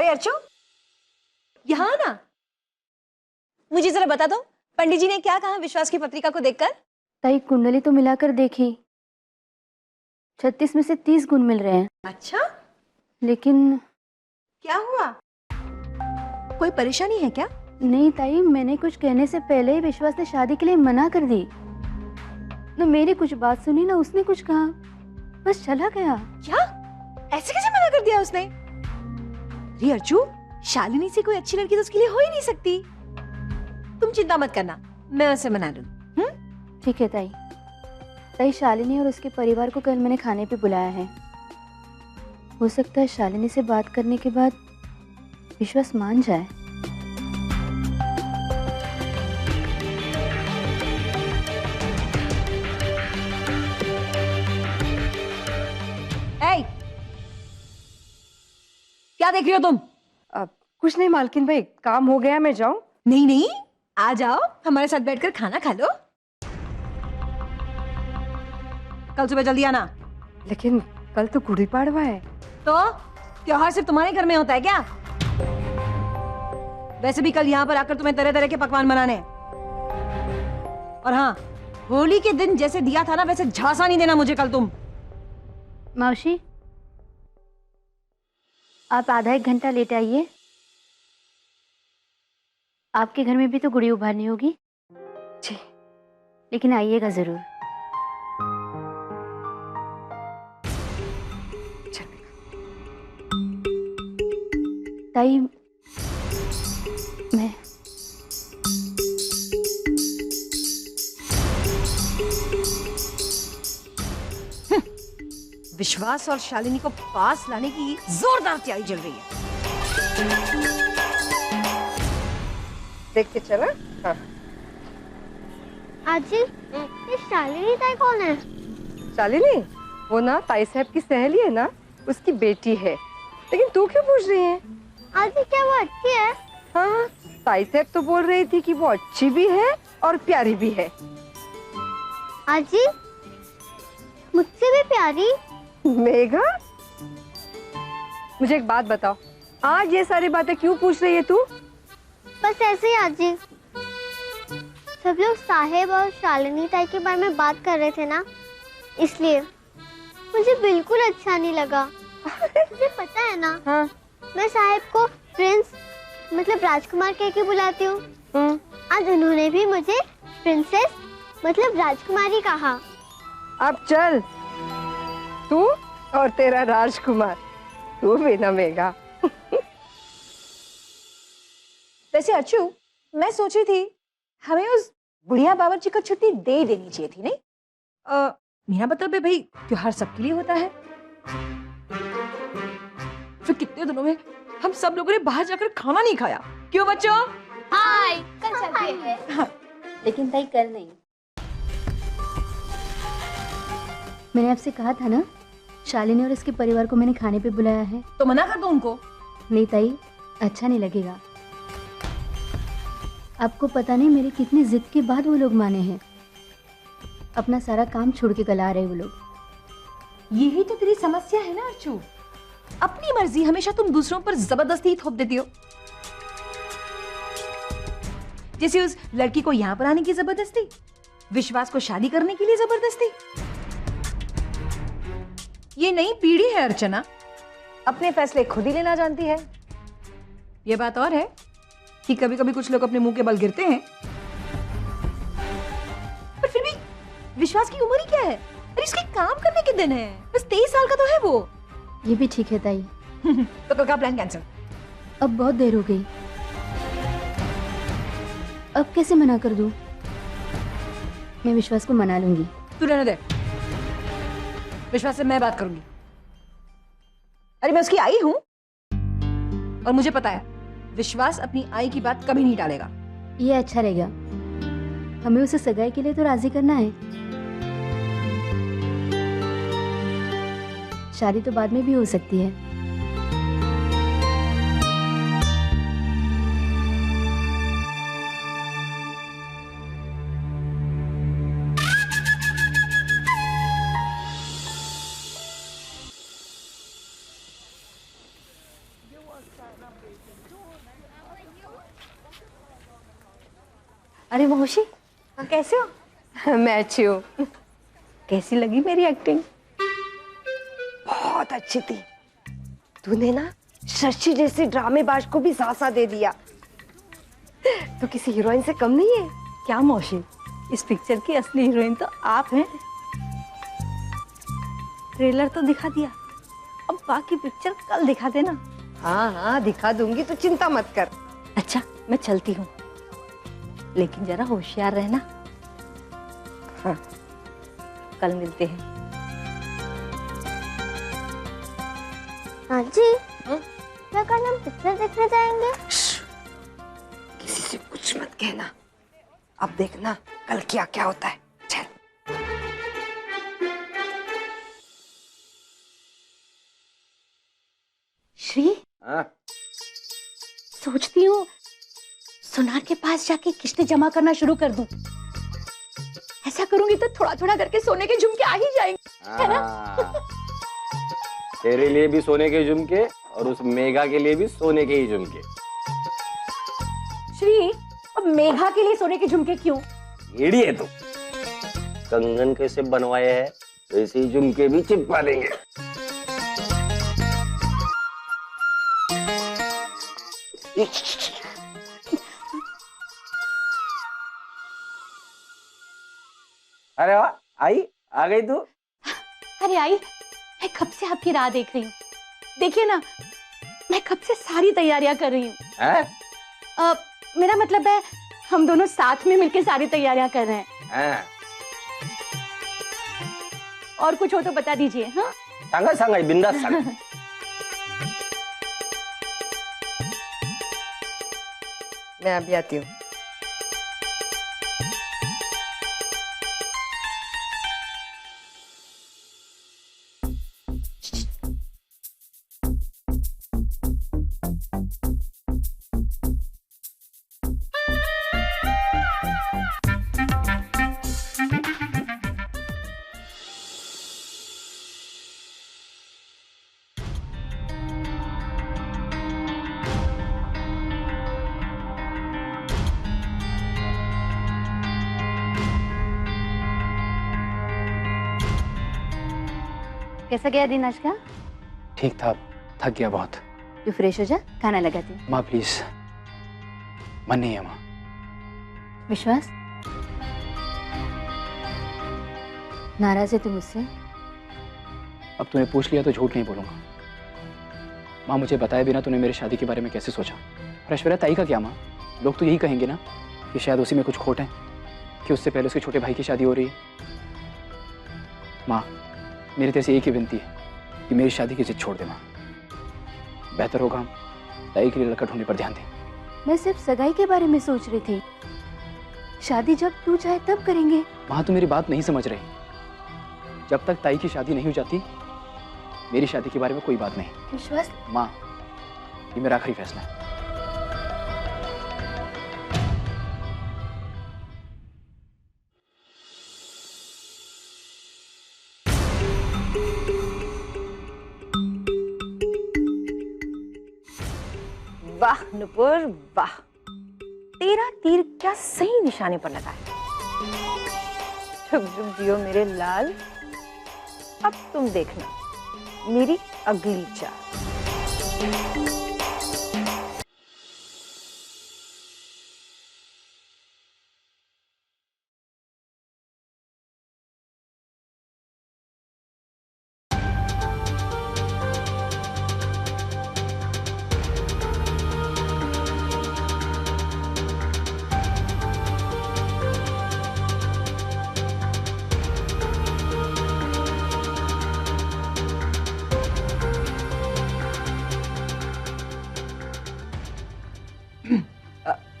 अरे अर्चो, यहाँ ना, मुझे जरा बता दो, पंडित जी ने क्या कहा विश्वास की पत्रिका को देखकर? ताई कुंडली तो मिलाकर देखी, 36 में से 30 गुण मिल रहे हैं। अच्छा, लेकिन क्या हुआ? कोई परेशानी है क्या? नहीं ताई, मैंने कुछ कहने से पहले ही विश्वास ने शादी के लिए मना कर दी। न मेरी कुछ बात सुनी ना उसने कुछ कहा, बस चला गया। क्या? ऐसे कैसे मना कर दिया उसने? अरे अर्चू, शालिनी से कोई अच्छी लड़की तो उसके लिए हो ही नहीं सकती। तुम चिंता मत करना, मैं उसे मना लूं। ठीक है ताई। ताई शालिनी और उसके परिवार को कल मैंने खाने पे बुलाया है। हो सकता है शालिनी से बात करने के बाद विश्वास मान जाए। क्या देख रही हो तुम? कुछ नहीं मालकिन भाई, काम हो गया, मैं जाऊं? नहीं नहीं, आ जाओ, हमारे साथ बैठकर खाना खा लो। कल सुबह जल्दी आना। लेकिन कल तो गुड़ी पाड़वा है। तो त्योहार सिर्फ तुम्हारे घर में होता है क्या? वैसे भी कल यहाँ पर आकर तुम्हें तरह तरह के पकवान बनाने हैं। और हाँ, होली के दिन जैसे दिया था ना, वैसे झांसा नहीं देना मुझे कल तुम। मौसी, आप आधा एक घंटा लेट आइए। आपके घर में भी तो गुड़ी उभारनी होगी जी, लेकिन आइएगा जरूर। ताई, मैं विश्वास और शालिनी को पास लाने की जोरदार तैयारी चल रही है। देख के चला। हाँ। आजी, ये शालिनी ताई कौन है? शालिनी, वो ना ताई साहब की सहेली है ना, उसकी बेटी है। लेकिन तू क्यों पूछ रही है? आजी, क्या वो अच्छी है? हाँ, ताई साहब तो बोल रही थी कि वो अच्छी भी है और प्यारी भी है। आजी, मुझसे भी प्यारी? मेघा, मुझे एक बात बताओ, आज ये सारी बातें क्यों पूछ रही है तू? बस ऐसे ही आजी। सब लोग साहेब और शालिनी ताई के बारे में बात कर रहे थे ना, इसलिए मुझे बिल्कुल अच्छा नहीं लगा। तुझे पता है ना, हाँ। मैं साहेब को प्रिंस मतलब राजकुमार कह के बुलाती हूँ। आज उन्होंने भी मुझे प्रिंसेस मतलब राजकुमारी कहा। अब चल, तू और तेरा राजकुमार, तू भी ना मेघा। वैसे अच्छू, मैं सोच रही थी हमें उस बुढ़िया बावर्ची को छुट्टी दे देनी चाहिए थी, नहीं? मेरा मतलब है भाई, त्योहार सबके लिए होता है। फिर कितने दिनों में हम सब लोगों ने बाहर जाकर खाना नहीं खाया, क्यों बच्चों? हाय, कल चलते हैं। हाँ। लेकिन ताई कल नहीं। मैंने आपसे कहा था ना, शालिनी और इसके परिवार को मैंने खाने पे बुलाया है। तो मना कर दो उनको। नहीं ताई, अच्छा नहीं लगेगा। आपको पता नहीं मेरी कितनी जिद के बाद वो लोग माने हैं। अपना सारा काम छोड़ के कल आ रहे वो लोग। यही तो तेरी समस्या है ना अर्चू, अपनी मर्जी हमेशा तुम दूसरों पर जबरदस्ती थोप देती हो। जैसे उस लड़की को यहाँ पर आने की जबरदस्ती, विश्वास को शादी करने के लिए जबरदस्ती। ये नई पीढ़ी है अर्चना, अपने फैसले खुद ही लेना जानती है। ये बात और है कि कभी कभी कुछ लोग अपने मुंह के बल गिरते हैं, पर फिर भी विश्वास की उम्र ही क्या है? अरे इसके काम करने के दिन है, बस 23 साल का तो है वो। ये भी ठीक है ताई। तो कल का प्लान कैंसिल। अब बहुत देर हो गई, अब कैसे मना कर दूं? मैं विश्वास को मना लूंगी। तू रहने दे, विश्वास से मैं बात करूंगी। अरे मैं उसकी आई हूं और मुझे पता है विश्वास अपनी आई की बात कभी नहीं टालेगा। ये अच्छा रहेगा, हमें उसे सगाई के लिए तो राजी करना है। शादी तो बाद में भी हो सकती है। अरे मौसी, कैसे हो? मैं अच्छी हूँ। कैसी लगी मेरी एक्टिंग? बहुत अच्छी थी। तूने ना शशि जैसे ड्रामेबाज को भी सासा दे दिया। तू किसी हीरोइन से कम नहीं है। क्या मौसी, इस पिक्चर की असली हीरोइन तो आप हैं। ट्रेलर तो दिखा दिया, अब बाकी पिक्चर कल दिखा देना। हाँ हाँ दिखा दूंगी, तो चिंता मत कर। अच्छा, मैं चलती हूँ, लेकिन जरा होशियार रहना। हाँ। कल मिलते हैं। हाँ जी। हाँ? क्या कल हम पिक्चर देखने जाएंगे? किसी से कुछ मत कहना। अब देखना कल क्या क्या होता है। चल। श्री, सोचती हूँ सुनार के पास जाके किस्तें जमा करना शुरू कर दूं। ऐसा करूंगी तो थोड़ा थोड़ा करके सोने के झुमके आ ही जाएंगे, है ना? तेरे लिए भी सोने के झुमके और उस मेघा के लिए भी सोने के ही झुमके। श्री, अब मेघा के लिए सोने के झुमके क्यों? एड़ी है तू। कंगन कैसे बनवाए हैं वैसे ही झुमके भी चिपका देंगे। अरे वाह, आई आ गई तू। अरे आई, मैं कब से आपकी राह देख रही हूँ। देखिए ना, मैं कब से सारी तैयारियां कर रही हूँ। मेरा मतलब है हम दोनों साथ में मिलकर सारी तैयारियां कर रहे हैं। और कुछ हो तो बता दीजिए। हाँ, सांगा सांगा बिंदास सांगा। मैं अभी आती हूँ। कैसा गया दिन आज का? ठीक था, थक गया बहुत। तू फ्रेश हो जा, खाना लगाती हूँ। माँ प्लीज, मन नहीं है माँ। विश्वास, नाराज है तू मुझसे? अब तूने पूछ लिया तो झूठ नहीं बोलूंगा। माँ, मुझे बताए बिना तूने मेरी शादी के बारे में कैसे सोचा? और ऐश्वर्या ताई का क्या माँ? लोग तो यही कहेंगे ना कि शायद उसी में कुछ खोट है, कि उससे पहले उसके छोटे भाई की शादी हो रही है। माँ, मेरी तेरे से एक ही विनती है कि मेरी शादी की जिद छोड़ दे माँ। बेहतर होगा हम ताई के लिए लड़का ढूंढने पर ध्यान दें। मैं सिर्फ सगाई के बारे में सोच रही थी। शादी जब तू चाहे तब करेंगे। माँ, तू मेरी बात नहीं समझ रही। जब तक ताई की शादी नहीं हो जाती, मेरी शादी के बारे में कोई बात नहीं। विश्वास, माँ, ये मेरा आखिरी फैसला है। वाह नुपुर वाह, तेरा तीर क्या सही निशाने पर लगा है। झुक झुक जियो मेरे लाल। अब तुम देखना मेरी अगली चाल।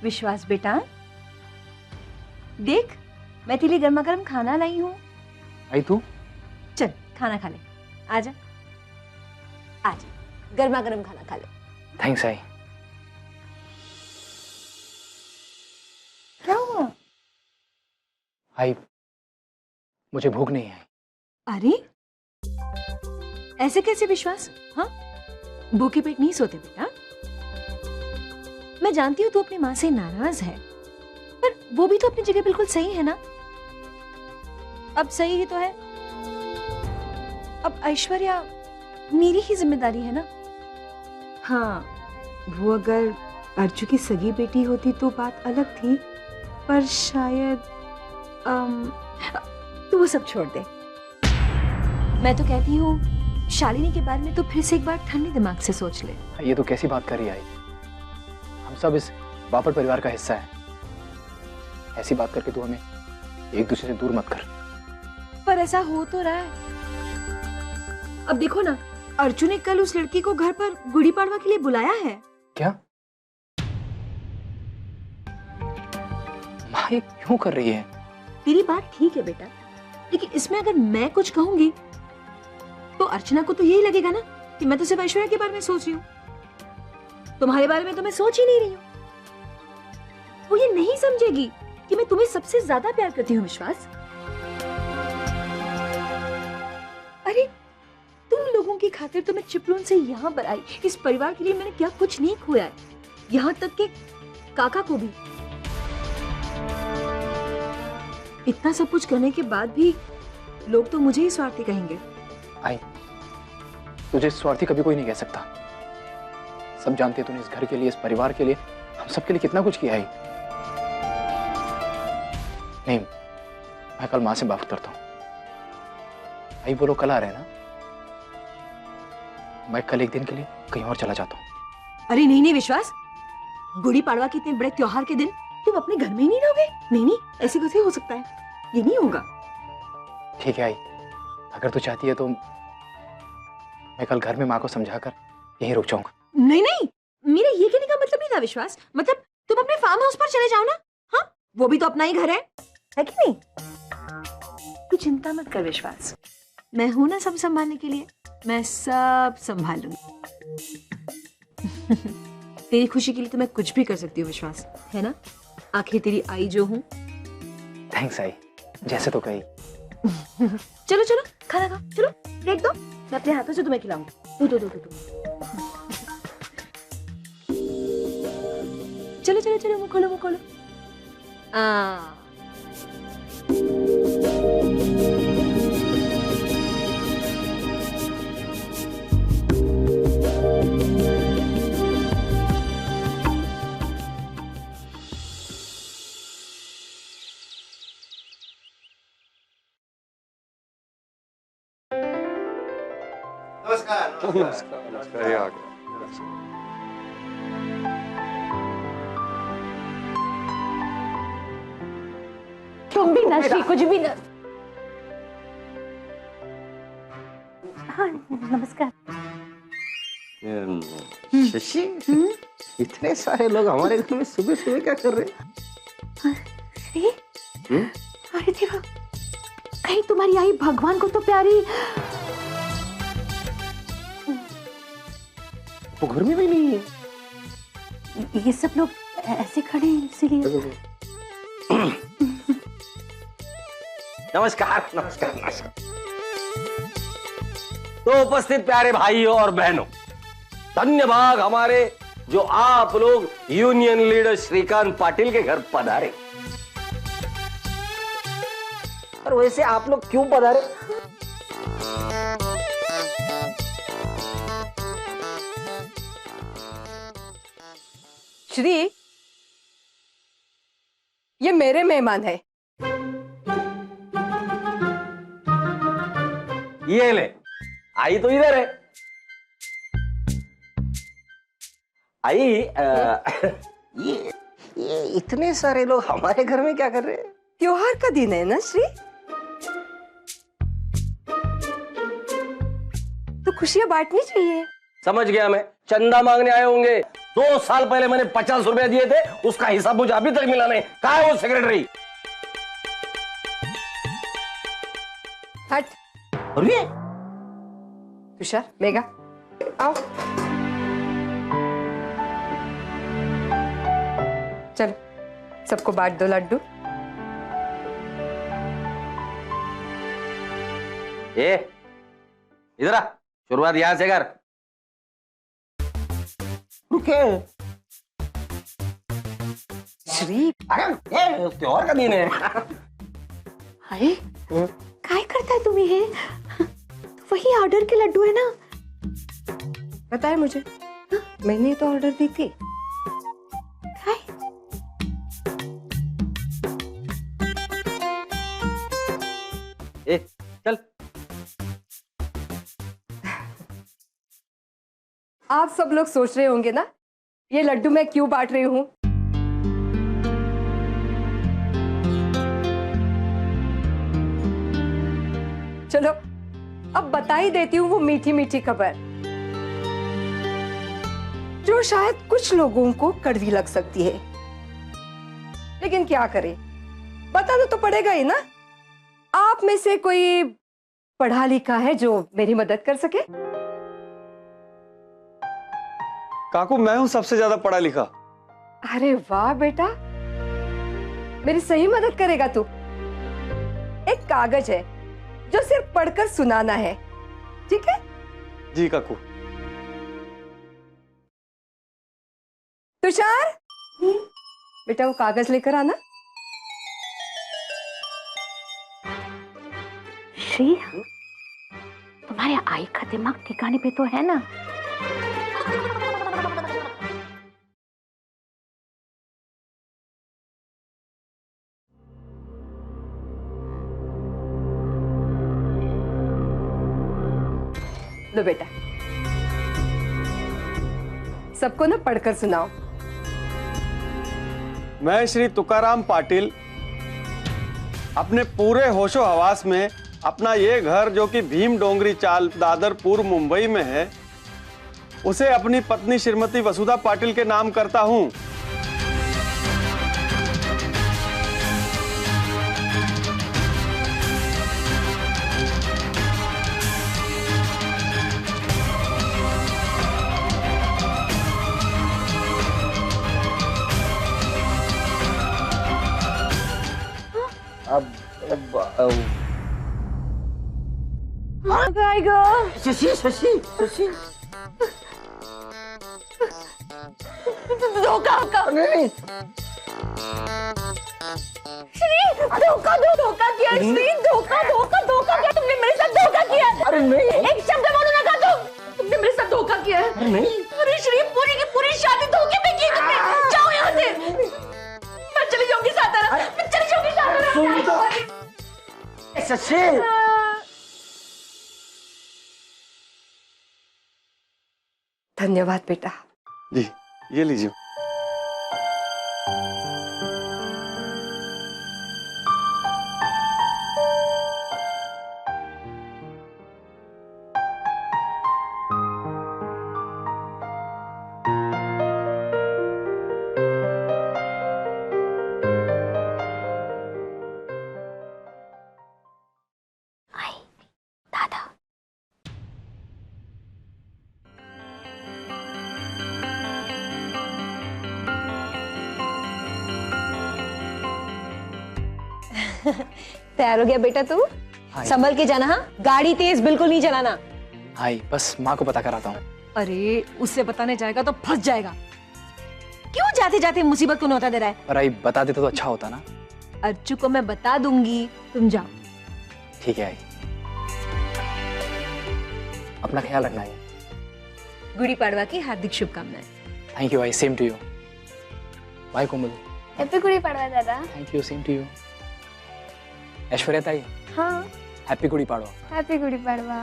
विश्वास बेटा, देख मैं तेरे लिए गर्मा गर्म खाना लाई हूँ। आई तू? चल खाना खा ले, आजा आजा, गर्मा गर्म खाना खा ले। Thanks I. क्या हुआ? आई, मुझे भूख नहीं है। अरे ऐसे कैसे विश्वास? हाँ, भूखे पेट नहीं सोते बेटा। मैं जानती हूँ तू अपनी माँ से नाराज है, पर वो भी तो अपनी जगह बिल्कुल सही है ना। अब सही ही तो है, अब ऐश्वर्या मेरी ही जिम्मेदारी है ना। हाँ, वो अगर अर्जु की सगी बेटी होती तो बात अलग थी, पर शायद तू वो सब छोड़ दे। मैं तो कहती हूँ शालिनी के बारे में तो फिर से एक बार ठंडे दिमाग से सोच ले। ये तो कैसी बात कर रही है आई? हम सब इस बापट परिवार का हिस्सा है। ऐसी बात करके तू हमें एक दूसरे से दूर मत कर। पर ऐसा हो तो रहा है। अब देखो ना, अर्जुन ने कल उस लड़की को घर पर गुड़ी पाड़वा के लिए बुलाया है। क्या माँ ये क्यों कर रही है? तेरी बात ठीक है बेटा, लेकिन इसमें अगर मैं कुछ कहूंगी तो अर्चना को तो यही लगेगा ना कि मैं तो सिर्फ ऐश्वर्या के बारे में सोच रही हूँ, तुम्हारे बारे में तो मैं सोच ही नहीं रही हूँ। वो ये नहीं समझेगी कि मैं तुम्हें सबसे ज्यादा प्यार करती हूँ विश्वास। अरे तुम लोगों की खातिर तो मैं चिपलून से यहाँ पर आई। इस परिवार के लिए मैंने क्या कुछ नहीं खोया है, यहाँ तक कि काका को भी। इतना सब कुछ करने के बाद भी लोग तो मुझे ही स्वार्थी कहेंगे। आई, तुझे स्वार्थी कभी कोई नहीं कह सकता। सब जानते हैं तूने इस घर के लिए, इस परिवार के लिए, हम सब के लिए कितना कुछ किया है। नहीं, मैं कल माँ से बात करता हूँ। आई वो लोग कल आ रहे हैं ना, मैं कल एक दिन के लिए कहीं और चला जाता हूँ। अरे नहीं नहीं विश्वास, गुड़ी पाड़वा के इतने बड़े त्योहार के दिन तुम अपने घर में ही नहीं रहोगे? नहीं नहीं, ऐसे कैसे हो सकता है, ये नहीं होगा। ठीक है आई, अगर तू चाहती है तो मैं कल घर में माँ को समझाकर यहीं रुक जाऊंगा। नहीं नहीं, मेरे ये कहने का मतलब नहीं था विश्वास। मतलब तुम अपने फार्म हाउस पर चले जाओ ना। हाँ, वो भी तो अपना ही घर है कि नहीं? तू चिंता मत कर विश्वास, मैं हूं ना सब संभालने के लिए, मैं सब संभाल लूंगी। तेरी खुशी के लिए तो मैं कुछ भी कर सकती हूँ विश्वास, है ना? आखिर तेरी आई जो हूँ। थैंक्स आई, जैसे तो कही। चलो चलो खाना खाओ, चलो देख दो, मैं अपने हाथों से तुम्हें खिलाऊंगी। दो दो दो दो, दो। चलो चलो चलो, मुंह खोलो मुंह खोलो। नमस्कार, ये आ गया। तुम भी नशे, कुछ भी न... हाँ नमस्कार। शशि, इतने सारे लोग हमारे घर में सुबह सुबह क्या कर रहे हैं? अरे देवा, कहीं तुम्हारी आई भगवान को तो प्यारी वो घर में भी नहीं है। ये सब लोग ऐसे खड़े हैं इसीलिए। नमस्कार नमस्कार नमस्कार। तो उपस्थित प्यारे भाइयों और बहनों, धन्यवाद हमारे जो आप लोग यूनियन लीडर श्रीकांत पाटिल के घर पधारे। और वैसे आप लोग क्यों पधारे? श्री, ये मेरे मेहमान है। ये ले, आई तो इधर है। आई ये इतने सारे लोग हमारे घर में क्या कर रहे हैं? त्योहार का दिन है ना श्री, तो खुशियां बांटनी चाहिए। समझ गया मैं, चंदा मांगने आए होंगे। 2 साल पहले मैंने 50 रुपया दिए थे, उसका हिसाब मुझे अभी तक मिला नहीं। कहाँ है वो सेक्रेटरी? हट। और ये तुषार, मेघा, आओ। चलो, सबको बांट दो लड्डू। ये इधर आ, शुरुआत यहां से कर। रुके श्री, अरे ये त्योहार का दिन है। अरे काय करताय तुम्ही हे? वही ऑर्डर के लड्डू है ना? पता है मुझे, मैंने तो ऑर्डर दी थी। काय? ए चल। आप सब लोग सोच रहे होंगे ना ये लड्डू मैं क्यों बांट रही हूँ। चलो अब बता ही देती हूँ वो मीठी मीठी खबर, जो शायद कुछ लोगों को कड़वी लग सकती है, लेकिन क्या करें, बताना तो पड़ेगा ही ना। आप में से कोई पढ़ा लिखा है जो मेरी मदद कर सके? काकू मैं हूं सबसे ज्यादा पढ़ा लिखा। अरे वाह बेटा, मेरी सही मदद करेगा तू। एक कागज है जो सिर्फ पढ़कर सुनाना है, ठीक है? जी काकू। तुषार, बेटा वो कागज लेकर आना। श्री, तुम्हारे आई का दिमाग ठिकाने पे तो है ना? लो बेटा, सबको ना पढ़कर सुनाओ। मैं श्री तुकाराम पाटिल अपने पूरे होशो हवास में अपना ये घर जो कि भीम डोंगरी चाल दादर पूर्व मुंबई में है, उसे अपनी पत्नी श्रीमती वसुधा पाटिल के नाम करता हूं। शशि शशि शशि धोखा नहीं श्री, धोखा किया श्री, धोखा किया तुमने मेरे साथ, धोखा किया। अरे नहीं। एक शब्द बोलो ना का तुमने मेरे साथ धोखा किया है। अरे नहीं। अरे श्री, पूरी की पूरी शादी धोखे में की तुमने। जाओ यहाँ से, मैं चली जाऊंगी सातारा, मैं चली जाऊंगी सातारा। शशि धन्यवाद बेटा। जी ये लीजिए। दादा, तैयार हो गया बेटा तू? हाँ। संभल के जाना, हाँ? गाड़ी तेज बिल्कुल नहीं चलाना। हाँ, बस माँ को पता कराता हूँ। अरे उससे बताने जाएगा तो फंस जाएगा। क्यों जाते जाते मुसीबत को न्योता दे रहा है? पर आई बता देते तो अच्छा होता ना। अर्चू को मैं बता दूंगी, तुम जाओ। ठीक है आई, अपना ख्याल रखना है। गुड़ी पाड़वा की हार्दिक शुभकामनाएं। थैंक यू आई, same to you. Bye Komal. Happy Gudi Padwa दादा। Thank you, same to you. Aishwarya ताई, हाँ, हैप्पी गुड़ी पाड़वा। हैप्पी गुड़ी पड़वा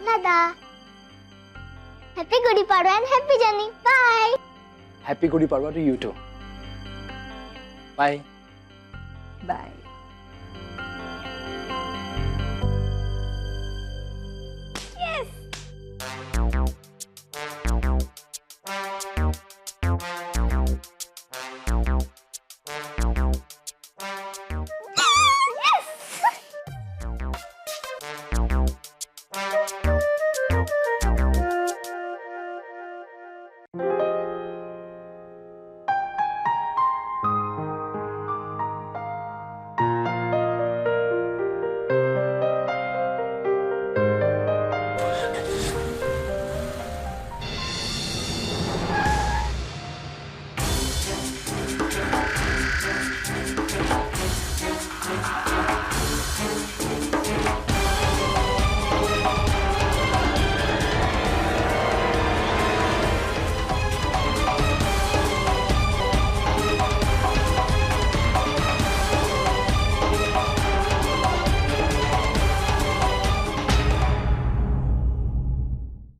दादा। Happy Gudi Padwa and happy journey. Bye. Happy Gudi Padwa to you too. Bye bye.